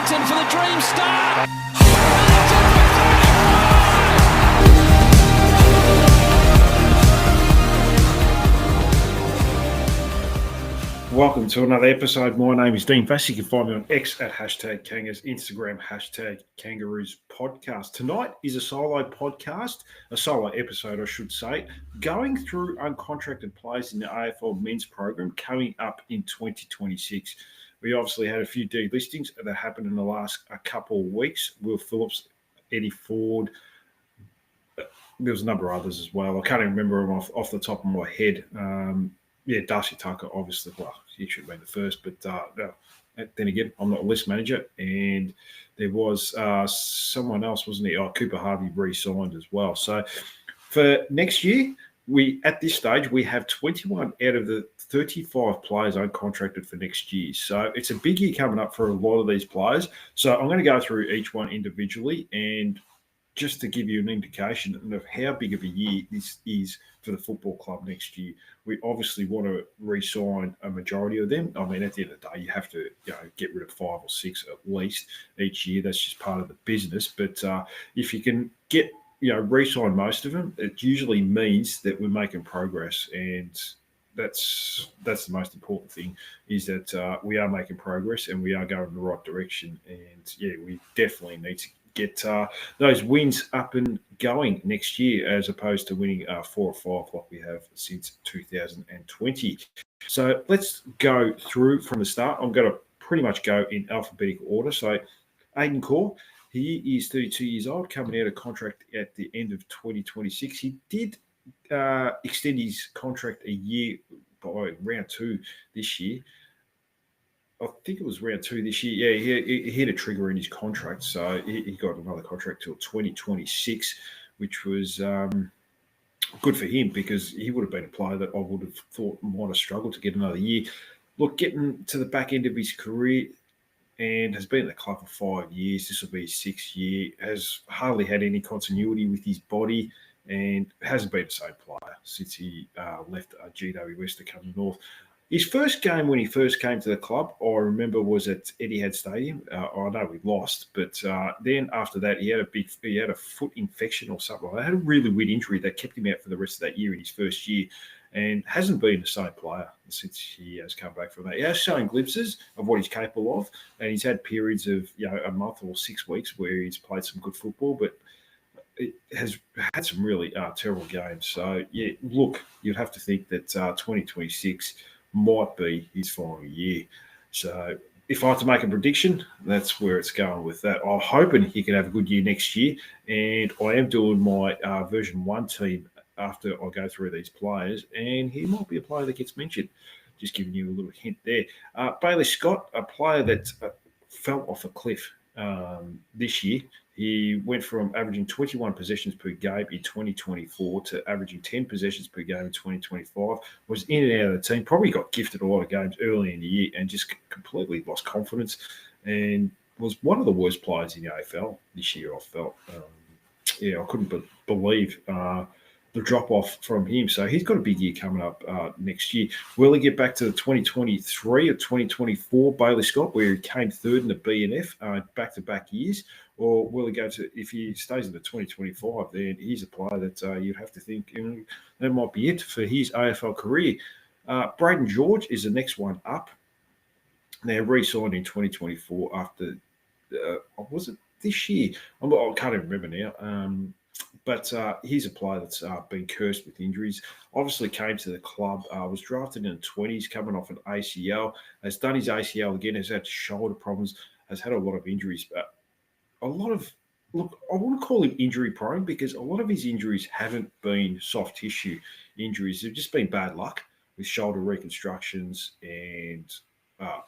Wellington for the dream start. Welcome to another episode. My name is Dean Vass. You can find me on X at #Kangas, Instagram #Kangaroos podcast. Tonight is a solo podcast, a solo episode, I should say, going through uncontracted players in the AFL men's program coming up in 2026. We obviously had a few delistings that happened in the last couple of weeks. Will Phillips, Eddie Ford. There was a number of others as well. I can't even remember them off the top of my head. Darcy Tucker, obviously. Well, he should have been the first, but then again, I'm not a list manager. And there was someone else, wasn't he? Cooper Harvey re-signed as well. So for next year, at this stage, we have 21 out of the 35 players uncontracted for next year. So it's a big year coming up for a lot of these players. So I'm going to go through each one individually and just to give you an indication of how big of a year this is for the football club next year. We obviously want to re-sign a majority of them. I mean, at the end of the day, you have to get rid of 5 or 6 at least each year. That's just part of the business. But if you can get re-sign most of them, it usually means that we're making progress, and that's the most important thing, is that we are making progress and we are going in the right direction. And we definitely need to get those wins up and going next year, as opposed to winning 4 or 5 like we have since 2020. So let's go through from the start. I'm going to pretty much go in alphabetical order. So Aidan Corr, he is 32 years old, coming out of contract at the end of 2026. He did extend his contract a year by round 2 this year. I think it was round 2 this year. Yeah, he hit a trigger in his contract, so he got another contract till 2026, which was good for him, because he would have been a player that I would have thought might have struggled to get another year. Look, getting to the back end of his career, and has been at the club for 5 years. This will be his 6th year. Has hardly had any continuity with his body, and hasn't been the same player since he left GWS to come north. His first game when he first came to the club, I remember, was at Etihad Stadium. I know we lost, but then after that, he had a foot infection or something. He had a really weird injury that kept him out for the rest of that year in his first year, and hasn't been the same player since he has come back from that. He has shown glimpses of what he's capable of, and he's had periods of a month or 6 weeks where he's played some good football, but it has had some really terrible games. So, look, you'd have to think that 2026 might be his final year. So if I had to make a prediction, that's where it's going with that. I'm hoping he can have a good year next year, and I am doing my version 1 team after I go through these players, and he might be a player that gets mentioned. Just giving you a little hint there. Bailey Scott, a player that fell off a cliff this year. He went from averaging 21 possessions per game in 2024 to averaging 10 possessions per game in 2025. Was in and out of the team. Probably got gifted a lot of games early in the year and just completely lost confidence, and was one of the worst players in the AFL this year, I felt. I couldn't believe the drop-off from him. So he's got a big year coming up next year. Will he get back to the 2023 or 2024 Bailey Scott, where he came third in the BNF back-to-back years? Or will he go to, if he stays in the 2025, then he's a player that you'd have to think that might be it for his AFL career. Braden George is the next one up. They're re-signed in 2024 after, was it this year? I can't even remember now. But he's a player that's been cursed with injuries. Obviously came to the club, was drafted in the 20s, coming off an ACL, has done his ACL again, has had shoulder problems, has had a lot of injuries. But I want to call him injury prone, because a lot of his injuries haven't been soft tissue injuries. They've just been bad luck with shoulder reconstructions and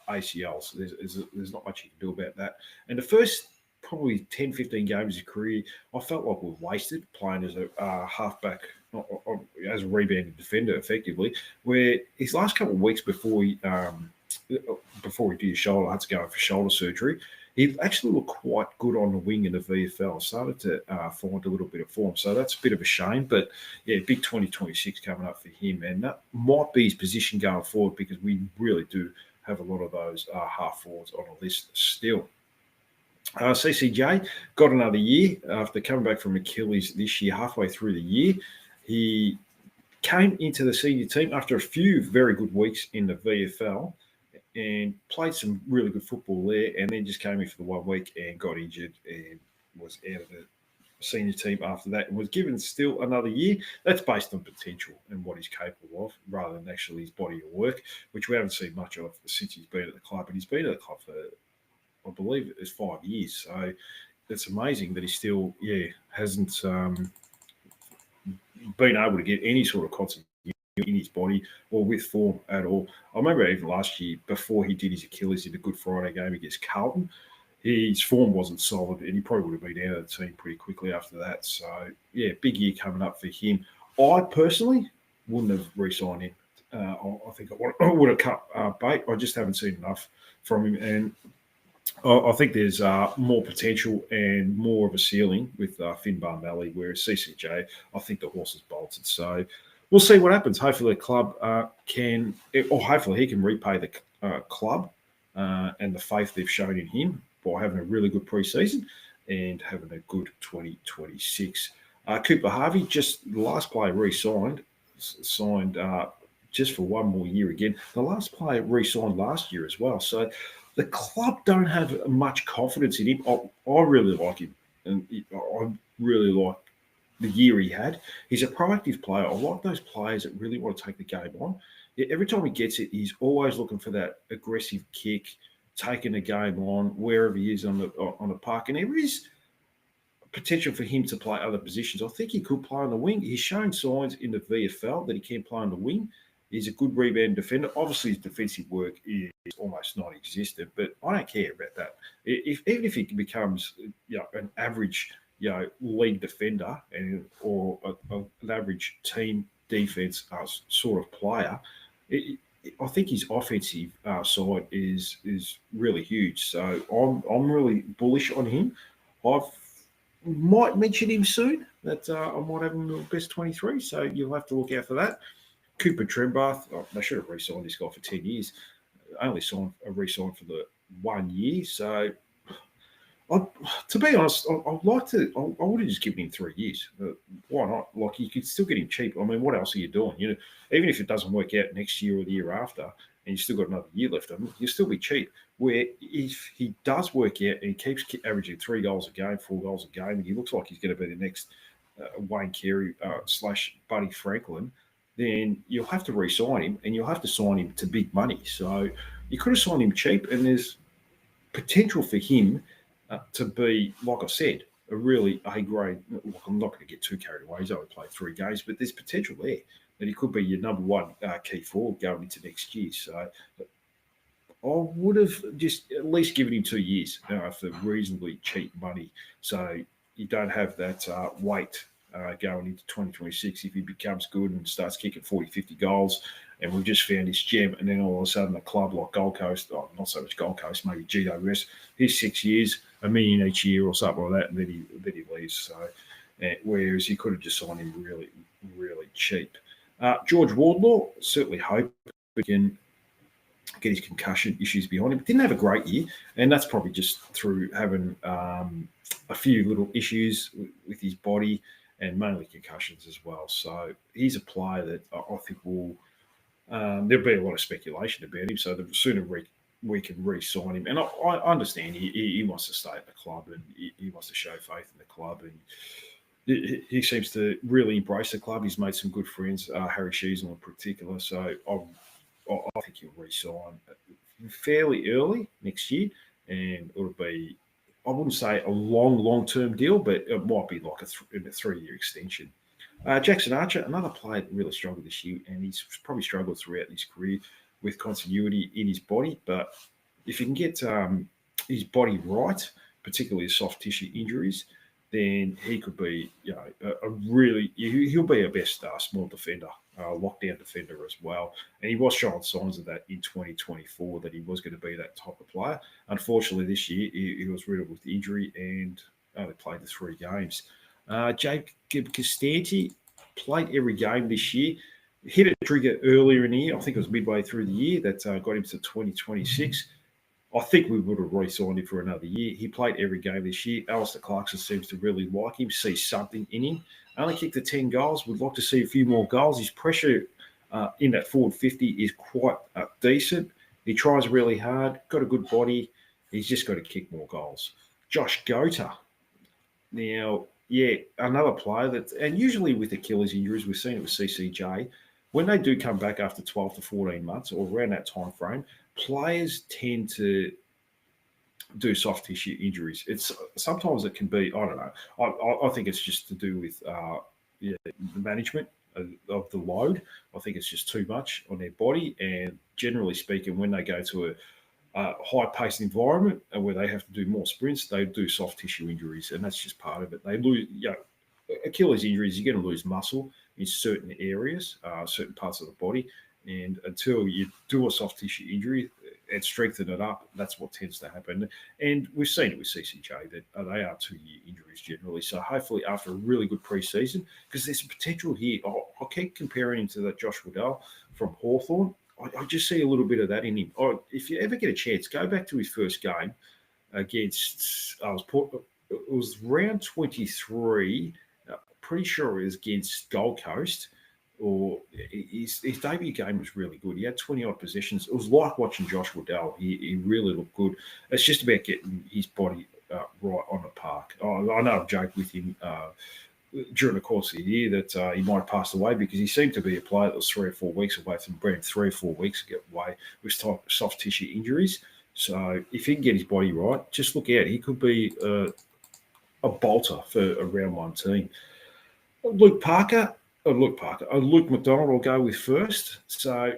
ACLs. There's not much you can do about that. And the first probably 10, 15 games of his career, I felt like we were wasted playing as a halfback, as a rebounding defender, effectively, where his last couple of weeks before he did his shoulder, had to go for shoulder surgery, he actually looked quite good on the wing in the VFL. Started to find a little bit of form. So that's a bit of a shame. But, big 2026 coming up for him. And that might be his position going forward, because we really do have a lot of those half forwards on a list still. CCJ got another year after coming back from Achilles this year, halfway through the year. He came into the senior team after a few very good weeks in the VFL and played some really good football there, and then just came in for the 1 week and got injured and was out of the senior team after that and was given still another year. That's based on potential and what he's capable of rather than actually his body of work, which we haven't seen much of since he's been at the club. And he's been at the club for, I believe, it's 5 years. So it's amazing that he still, hasn't been able to get any sort of continuity in his body or with form at all. I remember even last year, before he did his Achilles in the Good Friday game against Carlton, his form wasn't solid and he probably would have been out of the team pretty quickly after that. So, big year coming up for him. I personally wouldn't have re-signed him. I think I would have cut bait. I just haven't seen enough from him. And I think there's more potential and more of a ceiling with Finn Barnelli, whereas CCJ, I think the horse is bolted. So we'll see what happens. Hopefully the club hopefully he can repay the club and the faith they've shown in him by having a really good preseason and having a good 2026. Cooper Harvey, just the last player signed just for one more year again. The last player re-signed last year as well. So the club don't have much confidence in him. I really like him, and I really like the year he had. He's a proactive player. I like those players that really want to take the game on. Every time he gets it, he's always looking for that aggressive kick, taking the game on wherever he is on the park. And there is potential for him to play other positions. I think he could play on the wing. He's shown signs in the VFL that he can play on the wing. He's a good rebound defender. Obviously, his defensive work is almost non-existent, but I don't care about that. Even if he becomes an average league defender or an average team defense sort of player, I think his offensive side is really huge. So I'm really bullish on him. I might mention him soon. That I might have him in the best 23. So you'll have to look out for that. Cooper Trembath, they should have re-signed this guy for 10 years. Only re-signed for the 1 year. So, to be honest, I'd like to. I would have just given him 3 years. Why not? Like, you could still get him cheap. I mean, what else are you doing? Even if it doesn't work out next year or the year after, and you still got another year left on him, you'll still be cheap. Where if he does work out and he keeps averaging 3 goals a game, 4 goals a game, and he looks like he's going to be the next Wayne Carey / Buddy Franklin, then you'll have to re-sign him and you'll have to sign him to big money. So you could have signed him cheap, and there's potential for him to be, like I said, a really A-grade. Look, I'm not going to get too carried away. He's only played 3 games, but there's potential there that he could be your number one key forward going into next year. So I would have just at least given him 2 years for reasonably cheap money, so you don't have that weight going into 2026 if he becomes good and starts kicking 40, 50 goals, and we've just found his gem, and then all of a sudden a club like Gold Coast, not so much Gold Coast, maybe GWS, he's 6 years, $1 million each year or something like that, and then he leaves. So, whereas he could have just signed him really, really cheap. George Wardlaw, certainly hope we can get his concussion issues behind him. Didn't have a great year, and that's probably just through having a few little issues with his body and mainly concussions as well. So he's a player that I think will there'll be a lot of speculation about him. So the sooner we can re-sign him, and I understand he wants to stay at the club and he wants to show faith in the club, and he seems to really embrace the club. He's made some good friends, Harry Sheasel in particular. So I think he'll re-sign fairly early next year, and it'll be, I wouldn't say a long-term deal, but it might be like a 3-year extension. Jackson Archer, another player that really struggled this year, and he's probably struggled throughout his career with continuity in his body. But if he can get his body right, particularly his soft tissue injuries, then he could be, he'll be a best small defender, lockdown defender as well. And he was showing signs of that in 2024, that he was going to be that type of player. Unfortunately, this year he was riddled with injury and only played the 3 games. Jacob Costanti played every game this year. Hit a trigger earlier in the year. I think it was midway through the year that got him to 2026. I think we would have re-signed him for another year. He played every game this year. Alistair Clarkson seems to really like him, see something in him. Only kicked the 10 goals. We'd like to see a few more goals. His pressure in that forward 50 is quite decent. He tries really hard, got a good body. He's just got to kick more goals. Josh Gota. Now, yeah, another player that, and usually with Achilles injuries, we've seen it with CCJ, when they do come back after 12 to 14 months or around that time frame, players tend to do soft tissue injuries. It's sometimes it can be, I don't know. I think it's just to do with the management of the load. I think it's just too much on their body, and generally speaking, when they go to a high-paced environment where they have to do more sprints, they do soft tissue injuries, and that's just part of it. They lose, Achilles injuries. You're going to lose muscle in certain areas, certain parts of the body, and until you do a soft tissue injury and strengthen it up, that's what tends to happen. And we've seen it with CCJ that they are 2-year injuries generally. So hopefully after a really good preseason, because there's some potential here. I'll keep comparing him to that Josh Waddell from Hawthorn. I just see a little bit of that in him. If you ever get a chance, go back to his first game against, it was round 23, pretty sure it was against Gold Coast, or his debut game was really good. He had 20-odd possessions. It was like watching Josh Waddell. He really looked good. It's just about getting his body right on the park. I know I've joked with him during the course of the year that he might have passed away because he seemed to be a player that was 3 or 4 weeks away from being 3 or 4 weeks away with soft tissue injuries. So if he can get his body right, just look out. He could be a bolter for a round one team. Luke McDonald will go with first. So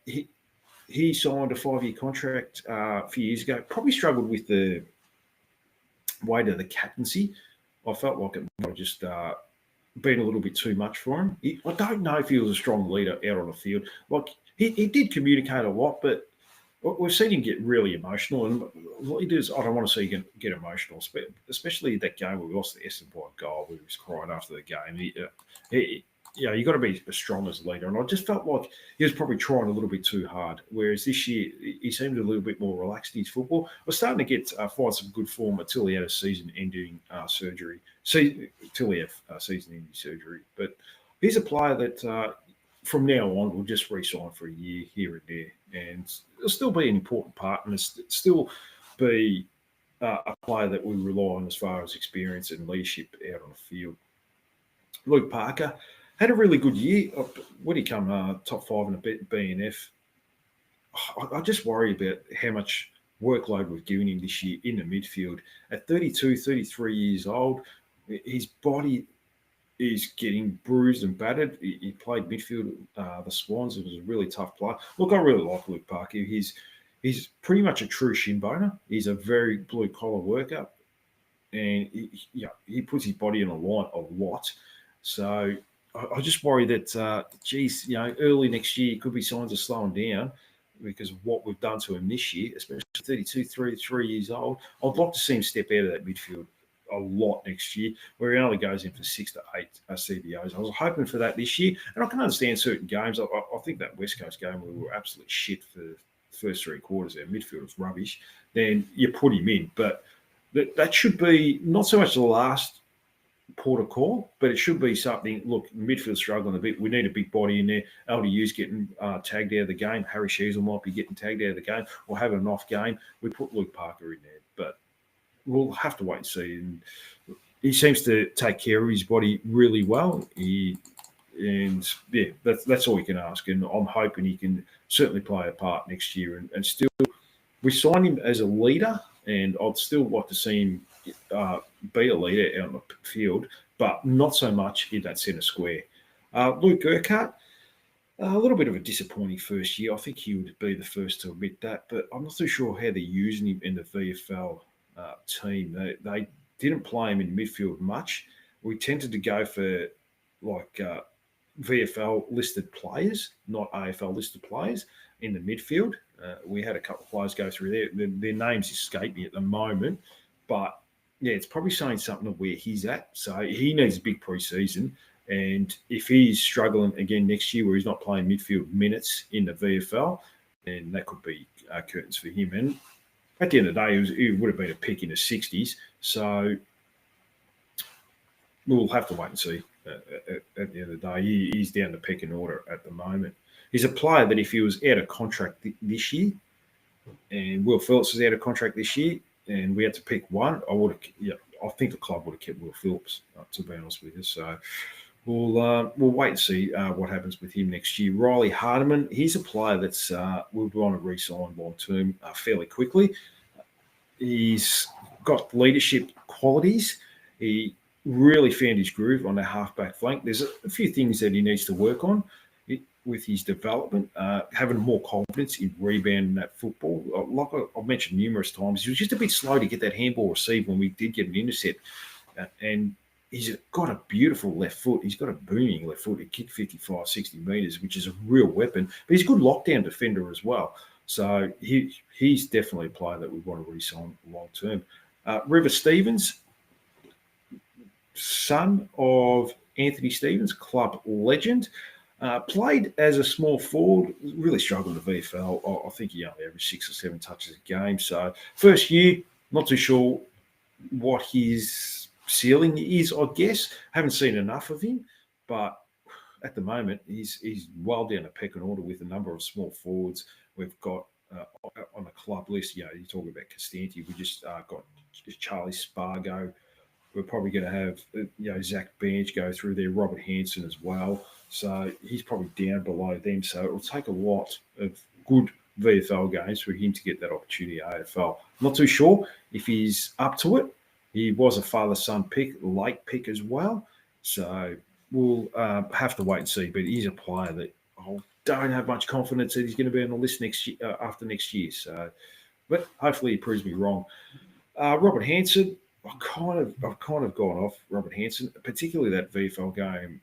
he signed a 5-year contract a few years ago. Probably struggled with the weight of the captaincy. I felt like it might have just been a little bit too much for him. I don't know if he was a strong leader out on the field. Like he did communicate a lot, but we've seen him get really emotional. And what he does, I don't want to see him get emotional, especially that game where we lost the Essendon by a goal, where he was crying after the game. You got to be as strong as a leader. And I just felt like he was probably trying a little bit too hard. Whereas this year, he seemed a little bit more relaxed in his football. I was starting to find some good form until he had a season-ending surgery. Until he had season-ending surgery. But he's a player that from now on will just re-sign for a year here and there. And it'll still be an important part, and it'll still be a player that we rely on as far as experience and leadership out on the field. Luke Parker had a really good year. When he come top 5 in the BNF, I just worry about how much workload we've given him this year in the midfield. At 32, 33 years old, his body is getting bruised and battered. He played midfield, the Swans. It was a really tough player. Look, I really like Luke Parker. He's pretty much a true shin boner. He's a very blue-collar worker, and he puts his body on a line a lot. So I just worry that, early next year could be signs of slowing down because of what we've done to him this year, especially 32, 33 years old. I'd like to see him step out of that midfield a lot next year, where he only goes in for 6 to 8 CBOs. I was hoping for that this year, and I can understand certain games. I think that West Coast game where we were absolutely shit for the first 3 quarters, our midfield was rubbish, then you put him in. But that should be not so much the last port of call, but it should be something. Look, midfield's struggling a bit. We need a big body in there. LDU's getting tagged out of the game. Harry Sheasel might be getting tagged out of the game or having an off game. We put Luke Parker in there, but we'll have to wait and see. And he seems to take care of his body really well. That's all we can ask. And I'm hoping he can certainly play a part next year. And still, we signed him as a leader, and I'd still like to see him be a leader out on the field, but not so much in that centre square. Luke Urquhart, a little bit of a disappointing first year. I think he would be the first to admit that, but I'm not too sure how they're using him in the VFL team. They didn't play him in midfield much. We tended to go for VFL listed players, not AFL listed players in the midfield. We had a couple of players go through there. Their names escape me at the moment, but yeah, it's probably saying something of where he's at. So he needs a big preseason. And if he's struggling again next year where he's not playing midfield minutes in the VFL, and that could be curtains for him. And at the end of the day, he would have been a pick in the 60s. So we'll have to wait and see. At the end of the day, he's down the pecking order at the moment. He's a player that if he was out of contract this year, and Will Phillips was out of contract this year, and we had to pick one, I think the club would have kept Will Phillips, to be honest with you. So we'll wait and see what happens with him next year. Riley Hardiman, he's a player that's we'll want to re-sign long term fairly quickly. He's got leadership qualities. He really found his groove on the halfback flank. There's a few things that he needs to work on with his development, having more confidence in rebounding that football. Like I've mentioned numerous times, he was just a bit slow to get that handball received when we did get an intercept. And he's got a beautiful left foot. He's got a booming left foot. He kicked 55, 60 metres, which is a real weapon. But he's a good lockdown defender as well. So he's definitely a player that we want to re-sign long term. River Stevens, son of Anthony Stevens, club legend, played as a small forward, really struggled in the VFL. I think he only averaged 6 or 7 touches a game. So first year, not too sure what his ceiling is, I guess. Haven't seen enough of him, but at the moment, he's well down the pecking order with a number of small forwards. We've got on the club list, you're talking about Costanti. We just got Charlie Spargo. We're probably going to have Zach Bench go through there, Robert Hansen as well. So he's probably down below them. So it will take a lot of good VFL games for him to get that opportunity at AFL. I'm not too sure if he's up to it. He was a father-son pick, late pick as well. So we'll have to wait and see. But he's a player that I don't have much confidence that he's going to be on the list next year, after next year. So, but hopefully he proves me wrong. Robert Hansen, I've kind of gone off Robert Hansen, particularly that VFL game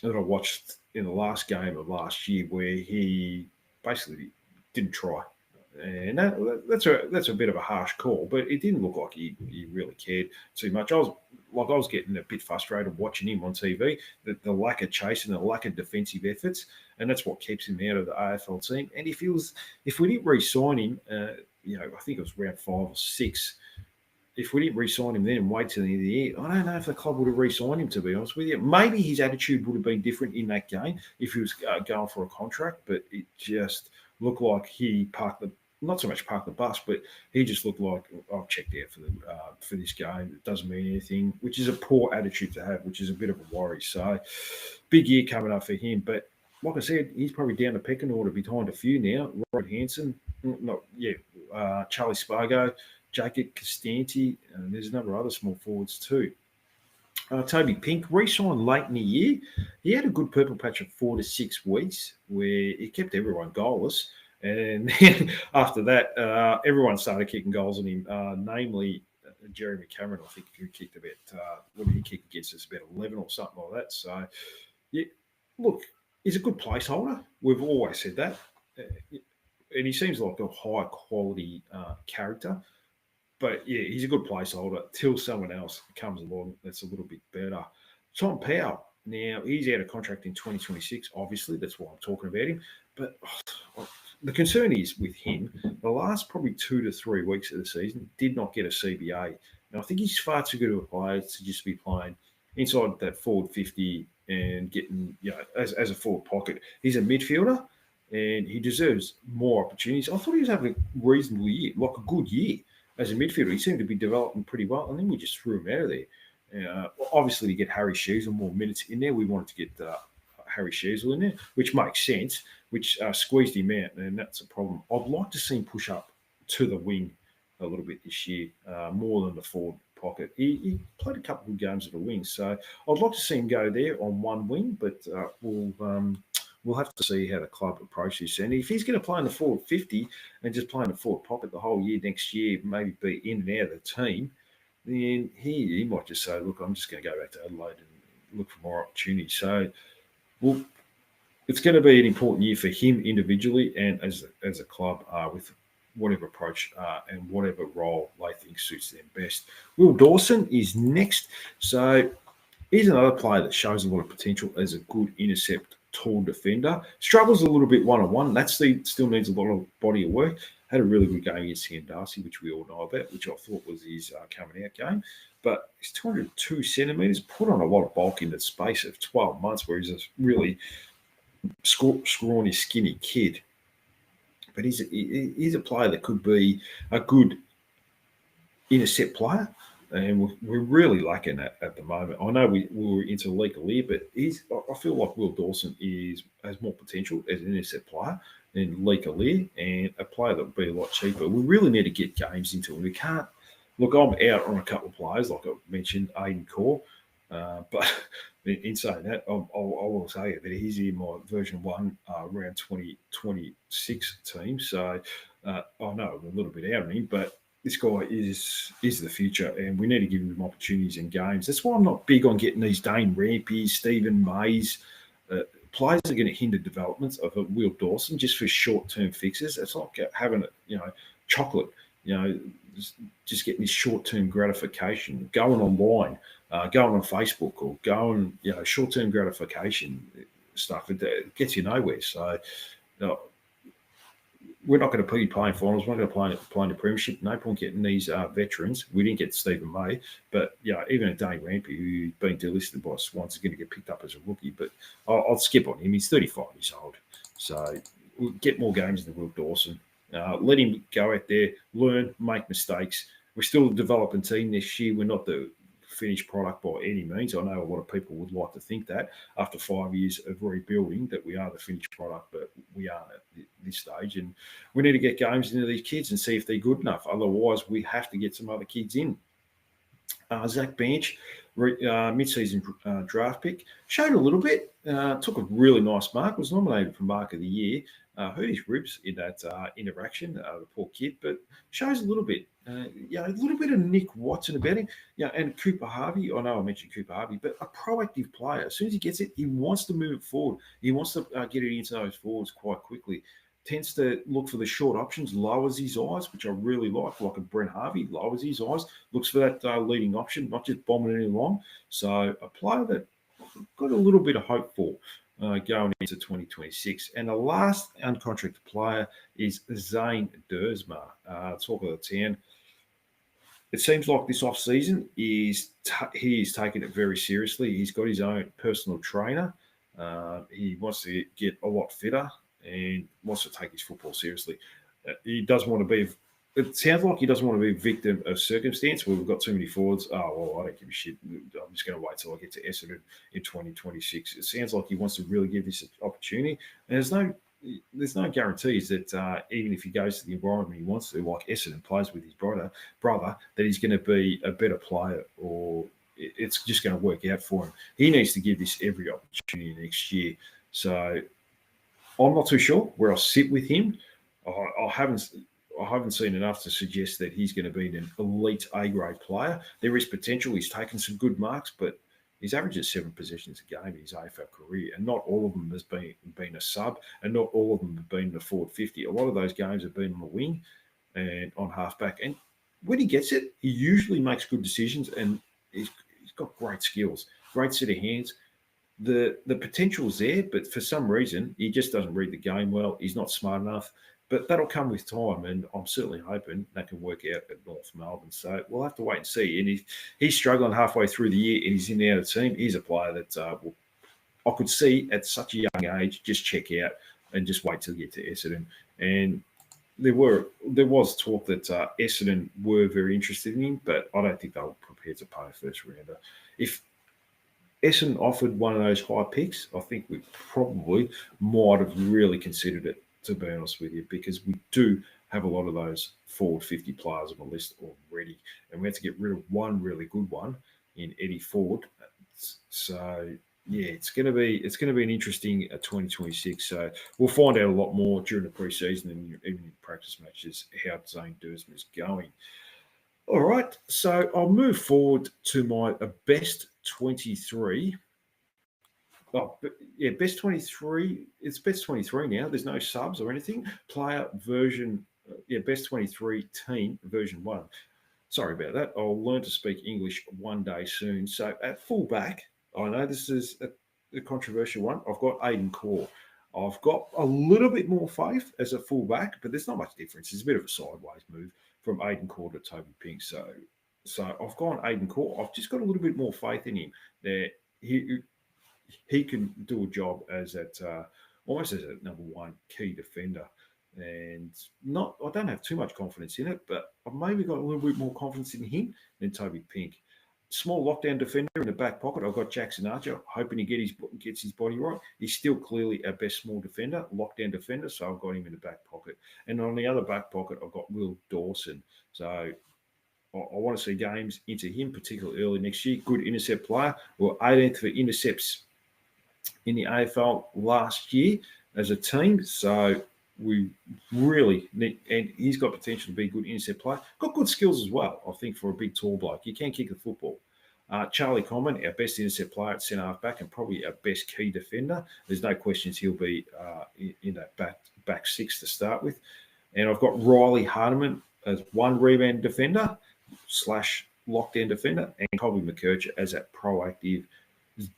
that I watched in the last game of last year, where he basically didn't try, and that's a bit of a harsh call, but it didn't look like he really cared too much. I was getting a bit frustrated watching him on TV, the lack of chase and the lack of defensive efforts, and that's what keeps him out of the AFL team. And if we didn't re-sign him, I think it was round 5 or 6. If we didn't re-sign him then and wait till the end of the year, I don't know if the club would have re-signed him, to be honest with you. Maybe his attitude would have been different in that game if he was going for a contract, but it just looked like he not so much parked the bus, but he just looked like, I've checked out for this game. It doesn't mean anything, which is a poor attitude to have, which is a bit of a worry. So big year coming up for him. But like I said, he's probably down the pecking order behind a few now. Robert Hansen, Charlie Spargo, Jacob Costanti, and there's a number of other small forwards too. Toby Pink, re-signed late in the year. He had a good purple patch of 4 to 6 weeks where he kept everyone goalless. And then after that, everyone started kicking goals on him, namely Jeremy Cameron, I think, who kicked about, what did he kick against us, about 11 or something like that. So, yeah, look, he's a good placeholder. We've always said that. And he seems like a high-quality character. But, yeah, he's a good placeholder till someone else comes along that's a little bit better. Tom Powell, now, he's out of contract in 2026, obviously. That's why I'm talking about him. But the concern is with him, the last probably 2 to 3 weeks of the season did not get a CBA. Now, I think he's far too good of a player to just be playing inside that forward 50 and getting, as a forward pocket. He's a midfielder, and he deserves more opportunities. I thought he was having a reasonable year, like a good year. As a midfielder, he seemed to be developing pretty well, and then we just threw him out of there. Obviously, to get Harry Sheezel more minutes in there, we wanted to get Harry Sheezel in there, which makes sense, which squeezed him out, and that's a problem. I'd like to see him push up to the wing a little bit this year, more than the forward pocket. He played a couple of good games at the wing, so I'd like to see him go there on one wing, but we'll have to see how the club approaches this. And if he's going to play in the forward 50 and just play in the forward pocket the whole year next year, maybe be in and out of the team, then he might just say, look, I'm just going to go back to Adelaide and look for more opportunities. So, well, it's going to be an important year for him individually and as a club with whatever approach and whatever role they think suits them best. Will Dawson is next. So he's another player that shows a lot of potential as a good intercept tall defender. Struggles a little bit one-on-one. That still needs a lot of body of work. Had a really good game against Sam Darcy, which we all know about, which I thought was his coming out game. But he's 202 centimetres, put on a lot of bulk in the space of 12 months, where he's a really scrawny, skinny kid. But he's a player that could be a good intercept player, and we're really lacking that at the moment. I know we were into Leek Lear, but I feel like Will Dawson has more potential as an intercept player than Leek Lear, and a player that would be a lot cheaper. We really need to get games into him. We can't. Look, I'm out on a couple of players, like I mentioned, Aiden Core, but in saying that, I will say that he's in my version 1 round 2026 team. So I know I'm a little bit out on him, but this guy is the future, and we need to give him opportunities in games. That's why I'm not big on getting these Dane Rampies, Stephen Mays. Players are going to hinder developments of a Will Dawson just for short-term fixes. It's like having chocolate, just getting this short-term gratification, going online, going on Facebook, or going, short-term gratification stuff. It gets you nowhere. So we're not going to be playing finals. We're not going to play in the premiership. No point getting these veterans. We didn't get Stephen May, but even a Dane Rampy, who's been delisted by Swans, is going to get picked up as a rookie. But I'll skip on him. He's 35 years old, so we'll get more games than Will Dawson. Let him go out there, learn, make mistakes. We're still a developing team this year. We're not the finished product by any means. I know a lot of people would like to think that after 5 years of rebuilding that we are the finished product, but we aren't at this stage. And we need to get games into these kids and see if they're good enough. Otherwise, we have to get some other kids in. Zach Bench, mid-season draft pick, showed a little bit, took a really nice mark, was nominated for Mark of the Year. Hurt his ribs in that interaction, the poor kid, but shows a little bit. A little bit of Nick Watson about him. And Cooper Harvey. I know I mentioned Cooper Harvey, but a proactive player. As soon as he gets it, he wants to move it forward. He wants to get it into those forwards quite quickly. Tends to look for the short options, lowers his eyes, which I really like a Brent Harvey, lowers his eyes, looks for that leading option, not just bombing it along. So a player that I've got a little bit of hope for going into 2026. And the last uncontracted player is Zane Dersma, talk of the town. It seems like this off-season he is taking it very seriously. He's got his own personal trainer. He wants to get a lot fitter and wants to take his football seriously. He doesn't want to be. It sounds like he doesn't want to be a victim of circumstance where we've got too many forwards. Oh, well, I don't give a shit. I'm just going to wait till I get to Essendon in 2026. It sounds like he wants to really give this an opportunity. And there's no guarantees that even if he goes to the environment he wants to, like Essendon plays with his brother, that he's going to be a better player or it's just going to work out for him. He needs to give this every opportunity next year. So I'm not too sure where I'll sit with him. I haven't seen enough to suggest that he's going to be an elite A-grade player. There is potential. He's taken some good marks, but he's averages 7 possessions a game in his AFL career, and not all of them has been a sub, and not all of them have been in the forward 50. A lot of those games have been on the wing and on halfback. And when he gets it, he usually makes good decisions, and he's got great skills, great set of hands. The potential's there, but for some reason, he just doesn't read the game well. He's not smart enough. But that'll come with time, and I'm certainly hoping that can work out at North Melbourne. So we'll have to wait and see. And if he's struggling halfway through the year and he's in and out of the team, he's a player that I could see at such a young age just check out and just wait till you get to Essendon. And there was talk that Essendon were very interested in him, but I don't think they were prepared to pay a first rounder. If Essendon offered one of those high picks, I think we probably might have really considered it, to be honest with you, because we do have a lot of those forward 50 players on the list already, and we have to get rid of one really good one in Eddie Ford. So yeah, it's going to be an interesting 2026. So we'll find out a lot more during the preseason and even in practice matches how Zane Dersma is going. All right, so I'll move forward to my best 23. Oh, yeah, best 23. It's best 23 now. There's no subs or anything. Player version, best 23 team version 1. Sorry about that. I'll learn to speak English one day soon. So at fullback, I know this is the controversial one. I've got Aiden Core. I've got a little bit more faith as a fullback, but there's not much difference. It's a bit of a sideways move from Aiden Core to Toby Pink. So I've gone Aiden Core. I've just got a little bit more faith in him that he can do a job as that almost as a number one key defender. And I don't have too much confidence in it, but I've maybe got a little bit more confidence in him than Toby Pink. Small lockdown defender in the back pocket. I've got Jackson Archer, hoping he gets his body right. He's still clearly our best small defender, lockdown defender, so I've got him in the back pocket. And on the other back pocket, I've got Will Dawson. So I want to see games into him, particularly early next year. Good intercept player. We're 18th for intercepts in the AFL last year as a team. So we really need, and he's got potential to be a good intercept player. Got good skills as well, I think, for a big, tall bloke. You can kick the football. Charlie Coleman, our best intercept player at centre half back and probably our best key defender. There's no questions he'll be in that back six to start with. And I've got Riley Hardiman as one rebound defender / lockdown defender, and Colby McKercher as that proactive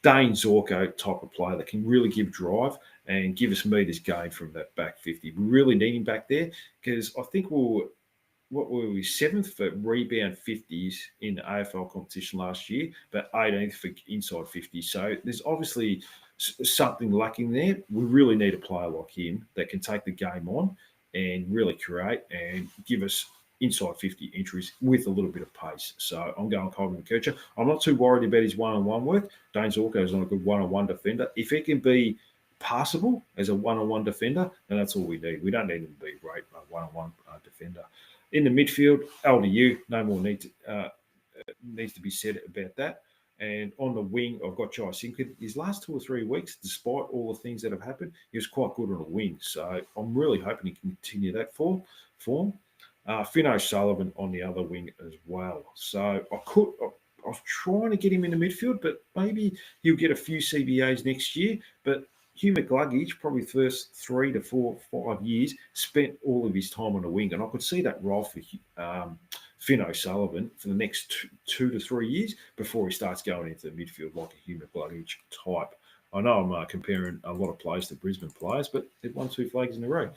Dane Zorko type of player that can really give drive and give us meters gained from that back 50. We really need him back there because I think we were 7th for rebound 50s in the AFL competition last year, but 18th for inside 50. So there's obviously something lacking there. We really need a player like him that can take the game on and really create and give us inside 50 entries with a little bit of pace. So I'm going Colby McKercher. I'm not too worried about his one-on-one work. Dane Zorko is not a good one-on-one defender. If he can be passable as a one-on-one defender, then that's all we need. We don't need him to be a great one-on-one defender. In the midfield, LDU, no more needs to be said about that. And on the wing, I've got Jai Simpkin. His last 2 or 3 weeks, despite all the things that have happened, he was quite good on the wing. So I'm really hoping he can continue that form. Finn O'Sullivan on the other wing as well. So I was trying to get him in the midfield, but maybe he'll get a few CBAs next year. But Hugh McGluggage, probably first 3 to 4, 5 years, spent all of his time on the wing. And I could see that role for Finn O'Sullivan for the next 2 to 3 years before he starts going into the midfield like a Hugh McGluggage type. I know I'm comparing a lot of players to Brisbane players, but they've won 2 flags in a row.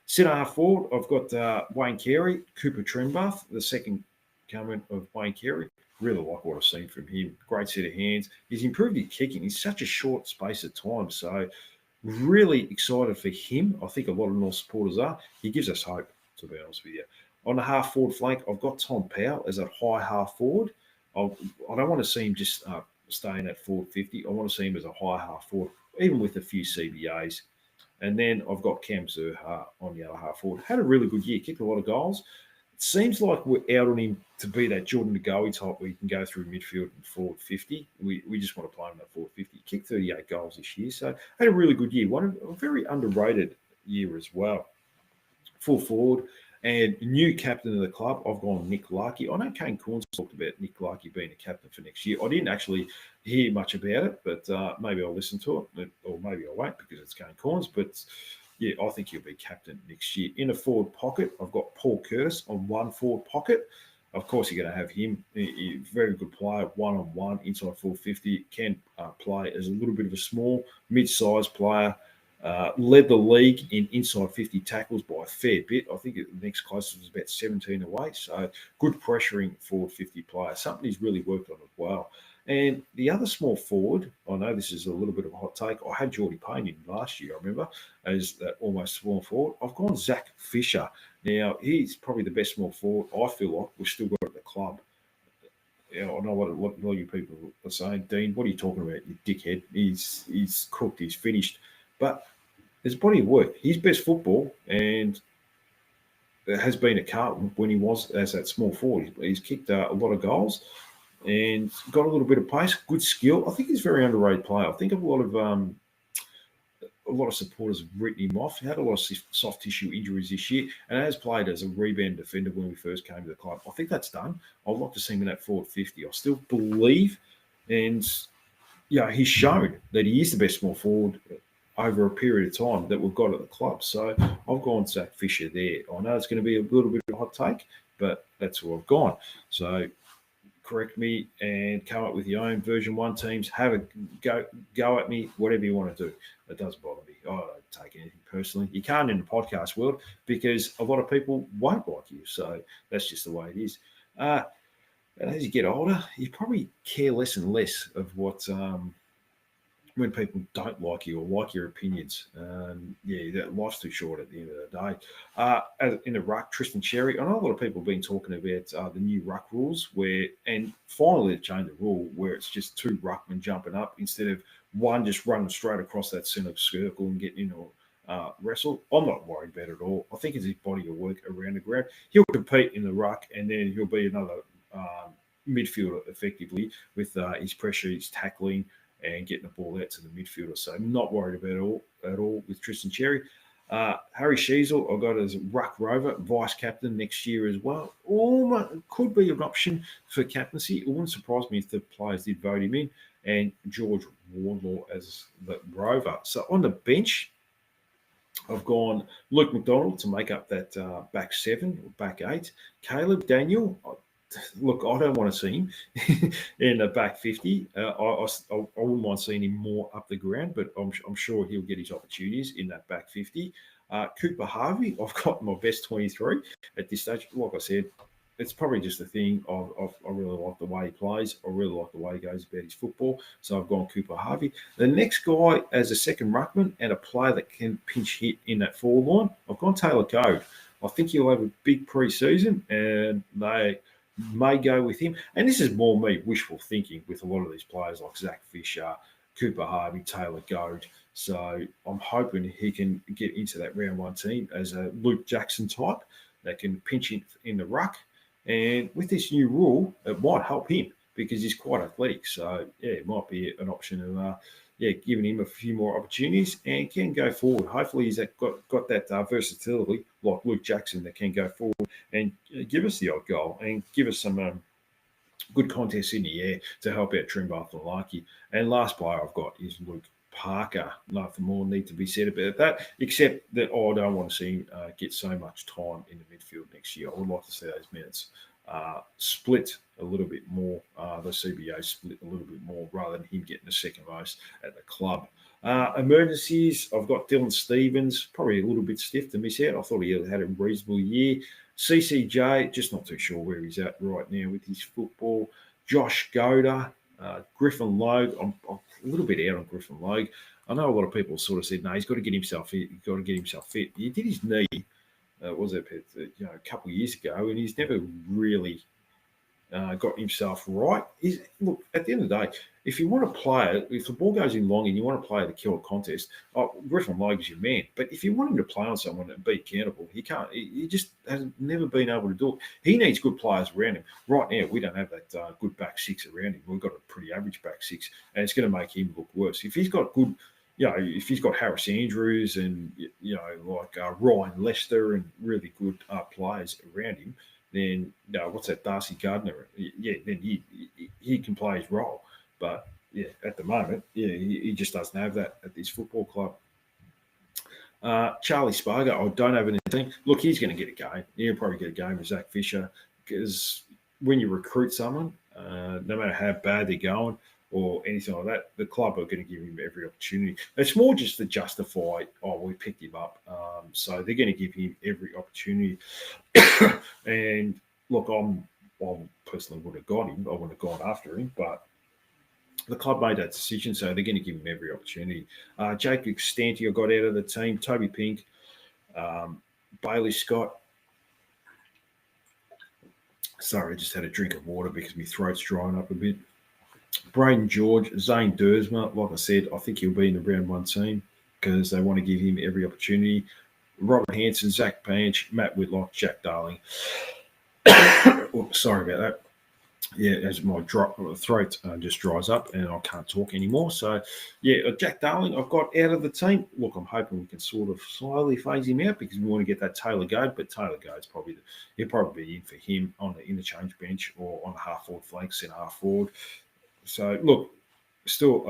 Centre half forward, I've got Wayne Carey, Cooper Trembath, the second coming of Wayne Carey. Really like what I've seen from him. Great set of hands. He's improved his kicking in such a short space of time. So really excited for him. I think a lot of North supporters are. He gives us hope, to be honest with you. On the half forward flank, I've got Tom Powell as a high half forward. I don't want to see him just staying at forward 50. I want to see him as a high half forward, even with a few CBAs. And then I've got Cam Zurhaar on the other half forward. Had a really good year, kicked a lot of goals. It seems like we're out on him to be that Jordan De Goey type where you can go through midfield and forward 50. We just want to play him at forward 50. He kicked 38 goals this year, so had a really good year. A very underrated year as well. Full forward and new captain of the club, I've gone Nick Larkey. I know Kane Corns talked about Nick Larkey being a captain for next year. I didn't actually hear much about it, but maybe I'll listen to it, or maybe I won't because it's Kane Corns. But yeah, I think he'll be captain next year. In a forward pocket, I've got Paul Curtis on one forward pocket. Of course, you're going to have him. He's a very good player, one-on-one, inside 450. Can play as a little bit of a small, mid-sized player. Led the league in inside 50 tackles by a fair bit. I think the next closest was about 17 away. So good pressuring forward 50 player. Something he's really worked on as well. And the other small forward, I know this is a little bit of a hot take. I had Geordie Payne in last year, I remember, as that almost small forward. I've gone Zach Fisher. Now, he's probably the best small forward I feel like we've still got at the club. I know what a lot of you people are saying. Dean, what are you talking about, you dickhead? He's cooked, he's finished. But there's a body of work. His best football, and it has been at Carlton when he was as that small forward. He's kicked a lot of goals and got a little bit of pace, good skill. I think he's a very underrated player. I think a lot of supporters have written him off. He had a lot of soft tissue injuries this year and has played as a rebound defender when we first came to the club. I think that's done. I'd like to see him in that forward 50. I still believe, and he's shown that he is the best small forward over a period of time that we've got at the club. So I've gone Zach Fisher there. I know it's going to be a little bit of a hot take, but that's where I've gone. So correct me and come up with your own version 1 teams. Have a go at me, whatever you want to do. It doesn't bother me. I don't take anything personally. You can't in the podcast world because a lot of people won't like you. So that's just the way it is. And as you get older, you probably care less and less of what when people don't like you or like your opinions. That life's too short at the end of the day. In the ruck, Tristan Cherry, I know a lot of people have been talking about the new ruck rules and finally they've changed the rule where it's just 2 ruckmen jumping up instead of one just running straight across that centre circle and getting into wrestle. I'm not worried about it at all. I think it's his body of work around the ground. He'll compete in the ruck and then he'll be another midfielder effectively with his pressure, his tackling, and getting the ball out to the midfielder. So I'm not worried about it at all with Tristan Cherry. Harry Sheasel, I've got as ruck rover, vice captain next year as well. Could be an option for captaincy. It wouldn't surprise me if the players did vote him in. And George Wardlaw as the rover. So on the bench, I've gone Luke McDonald to make up that back 7 or back 8. Caleb Daniel, look, I don't want to see him in the back 50. I wouldn't mind seeing him more up the ground, but I'm sure he'll get his opportunities in that back 50. Cooper Harvey, I've got my best 23 at this stage. Like I said, it's probably just a thing of I really like the way he plays. I really like the way he goes about his football. So I've gone Cooper Harvey. The next guy as a second ruckman and a player that can pinch hit in that forward line, I've gone Taylor Code. I think he'll have a big pre-season and they may go with him. And this is more me wishful thinking with a lot of these players like Zach Fisher, Cooper Harvey, Taylor Goad. So I'm hoping he can get into that round 1 team as a Luke Jackson type that can pinch in the ruck. And with this new rule, it might help him because he's quite athletic. So, it might be an option of, giving him a few more opportunities and can go forward. Hopefully he's got that versatility like Luke Jackson that can go forward and give us the odd goal and give us some good contests in the air to help out Trimbath and Larkey. And last player I've got is Luke Parker. Nothing more need to be said about that, except that I don't want to see him get so much time in the midfield next year. I would like to see those minutes split a little bit more, the CBA split a little bit more rather than him getting the second most at the club. Emergencies, I've got Dylan Stevens, probably a little bit stiff to miss out. I thought he had a reasonable year. CCJ, just not too sure where he's at right now with his football. Josh Goda, Griffin Logue, I'm a little bit out on Griffin Logue. I know a lot of people sort of said, no, he's got to get himself fit. He's got to get himself fit. He did his knee, a couple of years ago, and he's never really got himself right. Look, at the end of the day, if you want to play it, if the ball goes in long and you want to play the killer contest, Griffin Logue is your man. But if you want him to play on someone and be accountable, he can't. He just has never been able to do it. He needs good players around him. Right now, we don't have that good back 6 around him. We've got a pretty average back 6, and it's going to make him look worse. If he's got good, if he's got Harris Andrews and, like Ryan Lester and really good players around him, then what's that, Darcy Gardner? Yeah, then he can play his role. But at the moment, he just doesn't have that at this football club. Charlie Spargo, I don't have any team. Look, he's going to get a game. He'll probably get a game with Zach Fisher because when you recruit someone, no matter how bad they're going or anything like that, the club are going to give him every opportunity. It's more just to justify, we picked him up. So they're going to give him every opportunity. And look, I personally would have got him. I would have gone after him, but the club made that decision, so they're going to give him every opportunity. Jacob Stanty, I got out of the team. Toby Pink, Bailey Scott. Sorry, I just had a drink of water because my throat's drying up a bit. Braden George, Zane Dersma, like I said, I think he'll be in the round 1 team because they want to give him every opportunity. Robert Hanson, Zach Panch, Matt Whitlock, Jack Darling. Sorry about that. As my throat just dries up and I can't talk anymore. So, Jack Darling, I've got out of the team. Look, I'm hoping we can sort of slowly phase him out because we want to get that Taylor Goad, but Taylor Goad's he'll probably be in for him on the interchange bench or on the half-forward flank, centre half-forward. So, look, still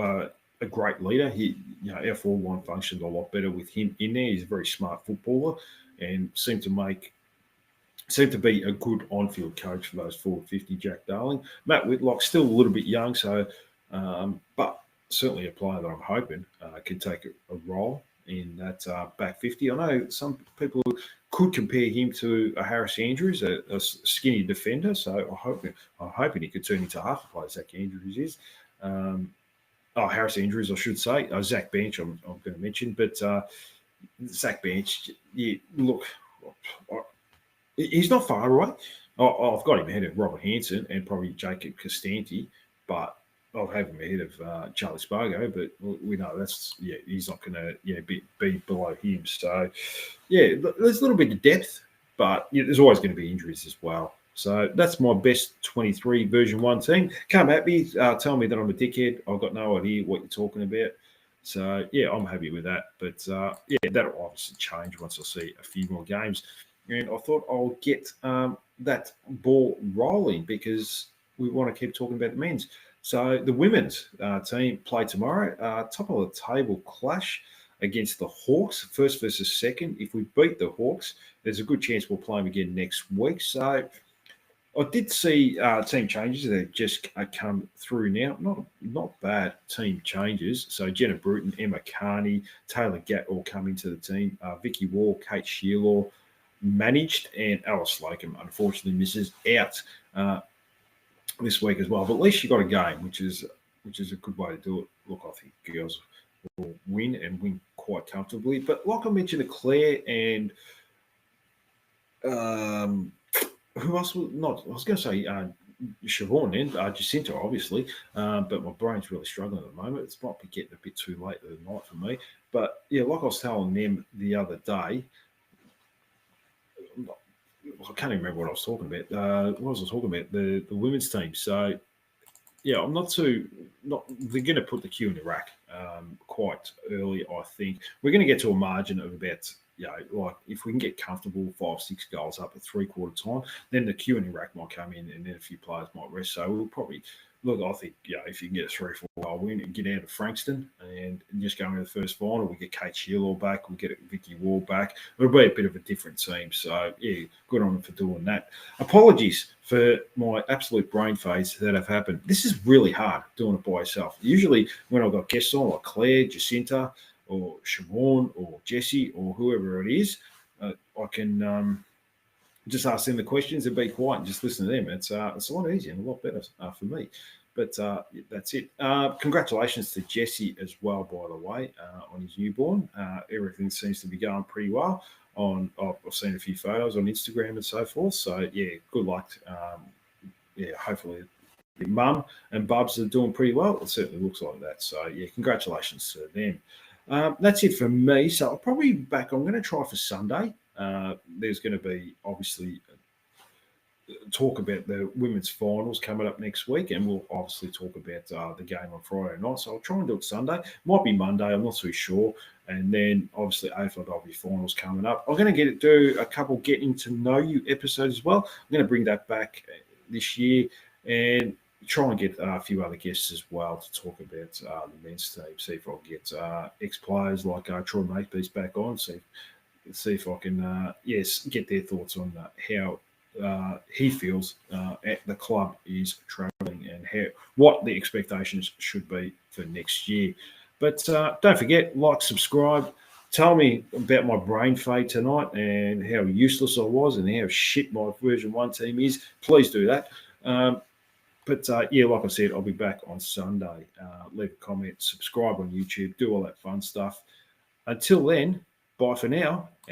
a great leader. Our forward line functioned a lot better with him in there. He's a very smart footballer and seemed to make seemed to be a good on-field coach for those forward 50, Jack Darling. Matt Whitlock, still a little bit young, so but certainly a player that I'm hoping can take a role in that back 50. I know some people could compare him to a Harris Andrews, a skinny defender, so I'm hoping he could turn into half the player Zach Andrews is. Harris Andrews, I should say. Zach Bench, I'm going to mention, but Zach Bench, yeah, look, he's not far away. I've got him ahead of Robert Hansen and probably Jacob Costanti, but I'll have him ahead of Charlie Spargo. But we know he's not going to be below him. So there's a little bit of depth, but there's always going to be injuries as well. So that's my best 23 version 1 team. Come at me, tell me that I'm a dickhead. I've got no idea what you're talking about. So I'm happy with that. But that'll obviously change once I see a few more games. And I thought I'll get that ball rolling because we want to keep talking about the men's. So the women's team play tomorrow. Top of the table clash against the Hawks, first versus second. If we beat the Hawks, there's a good chance we'll play them again next week. So I did see team changes that just come through now. Not bad team changes. So Jenna Bruton, Emma Carney, Taylor Gatt all come into the team. Vicky Wall, Kate Shearlaw, managed, and Alice Slocum unfortunately misses out this week as well. But at least she got a game, which is a good way to do it. Look, I think girls will win and win quite comfortably. But like I mentioned, Claire and who else was not? I was going to say Siobhan and Jacinta, obviously, but my brain's really struggling at the moment. It's might be getting a bit too late at the night for me. But like I was telling them the other day. I can't even remember what I was talking about. What was I talking about? The women's team. So, I'm they're going to put the queue in the rack quite early, I think. We're going to get to a margin of about, like if we can get comfortable 5-6 goals up at 3/4 time, then the queue in the rack might come in and then a few players might rest. So we'll probably, I think, if you can get a 3-4 goal win and get out of Frankston and just go into the first final, we get Kate Shearlaw back, we get Vicky Wall back. It'll be a bit of a different team. So, good on them for doing that. Apologies for my absolute brain phase that have happened. This is really hard doing it by yourself. Usually when I've got guests on, like Claire, Jacinta, or Siobhan, or Jessie, or whoever it is, I can just ask them the questions and be quiet and just listen to them. It's a lot easier and a lot better for me. But that's it. Congratulations to Jesse as well, by the way, on his newborn. Everything seems to be going pretty well. I've seen a few photos on Instagram and so forth. So, good luck. Hopefully Mum and Bubs are doing pretty well. It certainly looks like that. So, congratulations to them. That's it for me. So I'll probably be back. I'm going to try for Sunday. There's going to be obviously talk about the women's finals coming up next week, and we'll obviously talk about the game on Friday night. So I'll try and do it Sunday. Might be Monday. I'm not too sure. And then obviously AFLW finals coming up. I'm going to do a couple getting to know you episodes as well. I'm going to bring that back this year and try and get a few other guests as well to talk about the men's team. See if I can get ex-players like Troy Makepeace back on. See if I can, get their thoughts on how he feels the club is travelling and what the expectations should be for next year. But don't forget, like, subscribe. Tell me about my brain fade tonight and how useless I was and how shit my version 1 team is. Please do that. But like I said, I'll be back on Sunday. Leave a comment, subscribe on YouTube, do all that fun stuff. Until then, bye for now.